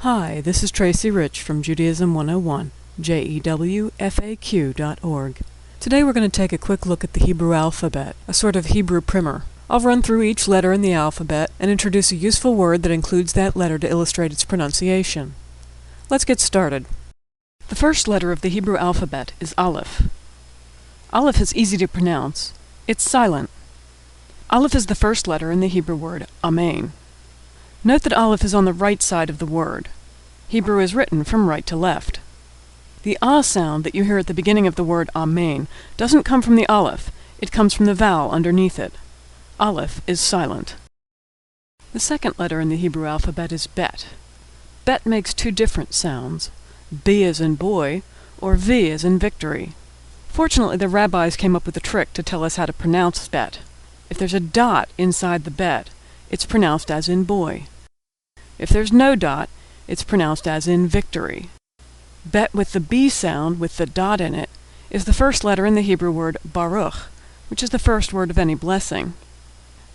Hi, this is Tracy Rich from Judaism 101, JEWFAQ.org. Today we're going to take a quick look at the Hebrew alphabet, a sort of Hebrew primer. I'll run through each letter in the alphabet and introduce a useful word that includes that letter to illustrate its pronunciation. Let's get started. The first letter of the Hebrew alphabet is Aleph. Aleph is easy to pronounce. It's silent. Aleph is the first letter in the Hebrew word Amen. Note that Aleph is on the right side of the word. Hebrew is written from right to left. The ah sound that you hear at the beginning of the word Amen doesn't come from the Aleph, it comes from the vowel underneath it. Aleph is silent. The second letter in the Hebrew alphabet is Bet. Bet makes two different sounds, B as in boy, or V as in victory. Fortunately, the rabbis came up with a trick to tell us how to pronounce Bet. If there's a dot inside the Bet, it's pronounced as in boy. If there's no dot, it's pronounced as in victory. Bet with the B sound, with the dot in it, is the first letter in the Hebrew word Baruch, which is the first word of any blessing.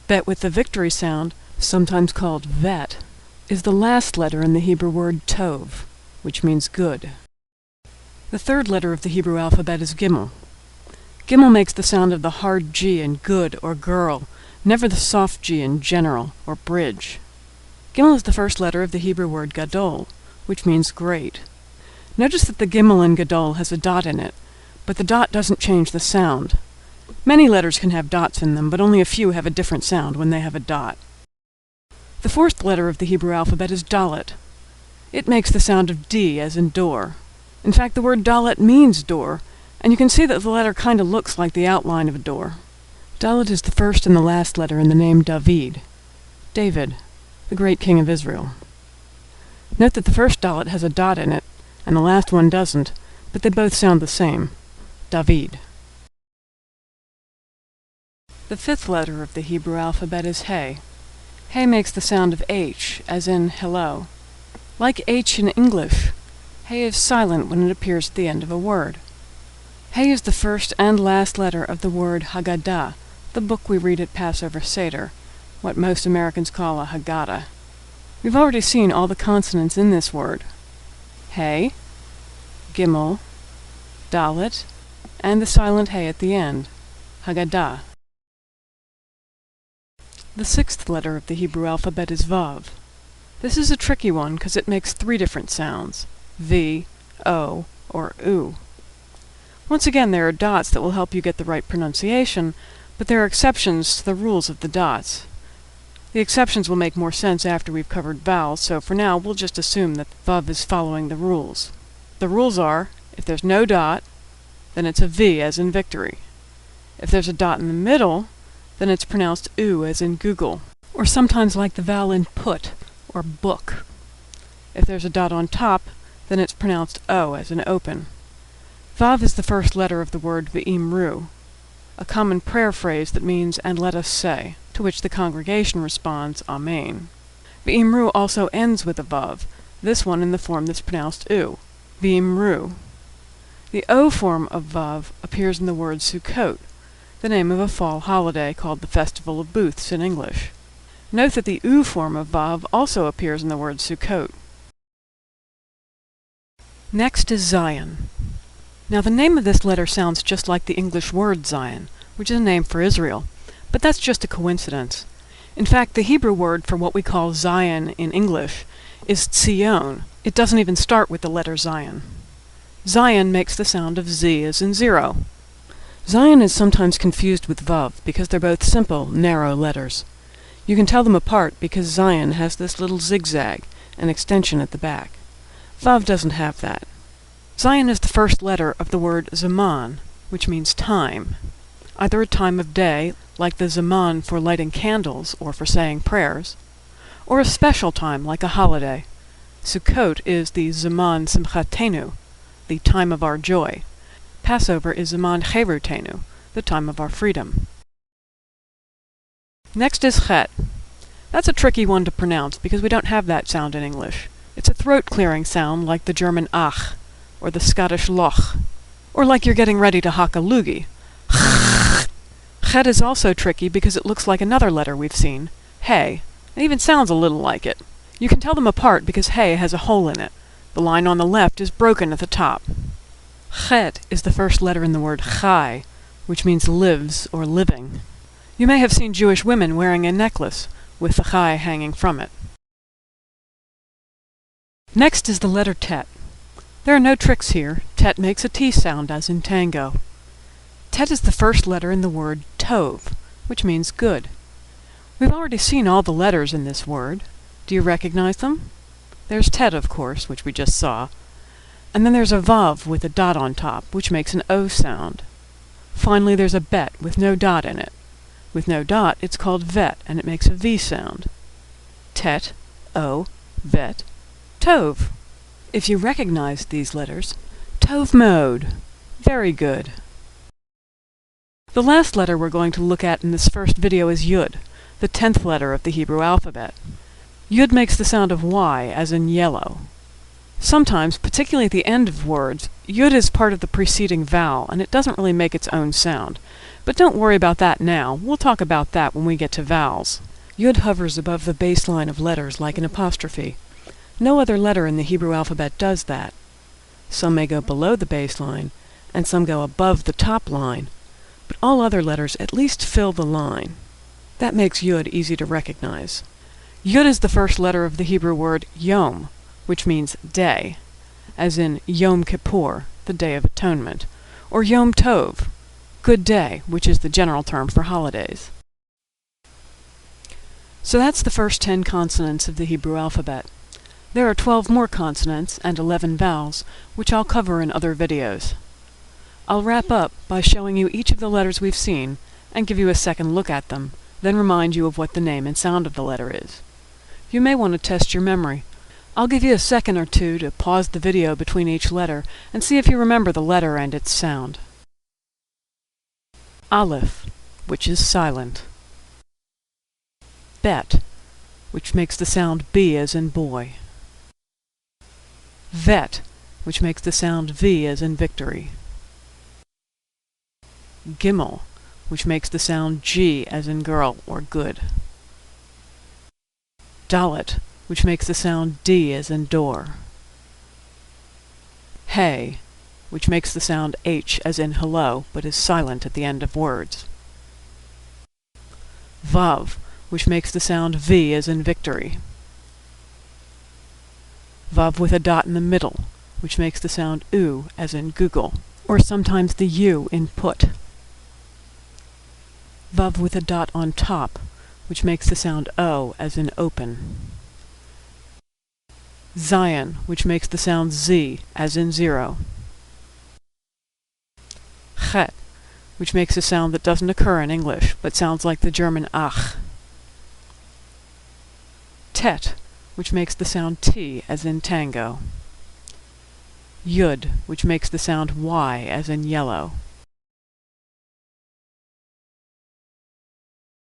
Bet with the victory sound, sometimes called Vet, is the last letter in the Hebrew word Tov, which means good. The third letter of the Hebrew alphabet is Gimel. Gimel makes the sound of the hard G in good or girl, never the soft G in general or bridge. Gimel is the first letter of the Hebrew word Gadol, which means great. Notice that the Gimel in Gadol has a dot in it, but the dot doesn't change the sound. Many letters can have dots in them, but only a few have a different sound when they have a dot. The fourth letter of the Hebrew alphabet is Dalet. It makes the sound of D as in door. In fact, the word Dalet means door, and you can see that the letter kind of looks like the outline of a door. Dalet is the first and the last letter in the name David, David, the great king of Israel. Note that the first Dalet has a dot in it, and the last one doesn't, but they both sound the same, David. The fifth letter of the Hebrew alphabet is He. He makes the sound of H, as in hello. Like H in English, He is silent when it appears at the end of a word. He is the first and last letter of the word Haggadah, the book we read at Passover Seder, what most Americans call a Haggadah. We've already seen all the consonants in this word. He, Gimel, Dalet, and the silent He at the end, Haggadah. The sixth letter of the Hebrew alphabet is Vav. This is a tricky one because it makes three different sounds, V, O, or U. Once again, there are dots that will help you get the right pronunciation, but there are exceptions to the rules of the dots. The exceptions will make more sense after we've covered vowels, so for now we'll just assume that Vav is following the rules. The rules are, if there's no dot, then it's a V as in victory. If there's a dot in the middle, then it's pronounced U as in Google, or sometimes like the vowel in put, or book. If there's a dot on top, then it's pronounced O as in open. Vav is the first letter of the word V'imru, a common prayer phrase that means, and let us say, to which the congregation responds, Amen. V'imru also ends with a Vav, this one in the form that's pronounced U, V'imru. The O form of Vav appears in the word Sukkot, the name of a fall holiday called the Festival of Booths in English. Note that the U form of Vav also appears in the word Sukkot. Next is Zion. Now the name of this letter sounds just like the English word Zion, which is a name for Israel, but that's just a coincidence. In fact, the Hebrew word for what we call Zion in English is Tzion. It doesn't even start with the letter Zion. Zion makes the sound of Z as in zero. Zion is sometimes confused with Vav because they're both simple, narrow letters. You can tell them apart because Zion has this little zigzag, an extension at the back. Vav doesn't have that. Zion is the first letter of the word Zaman, which means time. Either a time of day, like the Zaman for lighting candles or for saying prayers, or a special time, like a holiday. Sukkot is the Zaman Simchatenu, the time of our joy. Passover is Zaman Cherutenu, the time of our freedom. Next is Chet. That's a tricky one to pronounce because we don't have that sound in English. It's a throat-clearing sound like the German Ach, or the Scottish Loch, or like you're getting ready to hock a loogie. Chet is also tricky because it looks like another letter we've seen, He. It even sounds a little like it. You can tell them apart because hey has a hole in it. The line on the left is broken at the top. Chet is the first letter in the word chai, which means lives or living. You may have seen Jewish women wearing a necklace with the chai hanging from it. Next is the letter tet. There are no tricks here. Tet makes a T sound as in tango. Tet is the first letter in the word tov, which means good. We've already seen all the letters in this word. Do you recognize them? There's tet, of course, which we just saw. And then there's a vav with a dot on top, which makes an O sound. Finally, there's a bet with no dot in it. With no dot, it's called vet, and it makes a V sound. Tet, O, vet, tov. If you recognized these letters, tov mode. Very good. The last letter we're going to look at in this first video is Yud, the 10th letter of the Hebrew alphabet. Yud makes the sound of Y, as in yellow. Sometimes, particularly at the end of words, Yud is part of the preceding vowel, and it doesn't really make its own sound. But don't worry about that now. We'll talk about that when we get to vowels. Yud hovers above the baseline of letters like an apostrophe. No other letter in the Hebrew alphabet does that. Some may go below the baseline, and some go above the top line, but all other letters at least fill the line. That makes Yud easy to recognize. Yud is the first letter of the Hebrew word Yom, which means day, as in Yom Kippur, the Day of Atonement, or Yom Tov, good day, which is the general term for holidays. So that's the first 10 consonants of the Hebrew alphabet. There are 12 more consonants and 11 vowels, which I'll cover in other videos. I'll wrap up by showing you each of the letters we've seen and give you a second look at them, then remind you of what the name and sound of the letter is. You may want to test your memory. I'll give you a second or two to pause the video between each letter and see if you remember the letter and its sound. Aleph, which is silent. Bet, which makes the sound B as in boy. Vet, which makes the sound V as in victory. Gimel, which makes the sound G as in girl or good. Dalet, which makes the sound D as in door. Hey, which makes the sound H as in hello, but is silent at the end of words. Vav, which makes the sound V as in victory. Vav with a dot in the middle, which makes the sound U as in Google, or sometimes the U in put. Vav with a dot on top, which makes the sound O as in open. Zion, which makes the sound Z as in zero. Chet, which makes a sound that doesn't occur in English, but sounds like the German ach. Tet, which makes the sound T as in tango. Yud, which makes the sound Y as in yellow.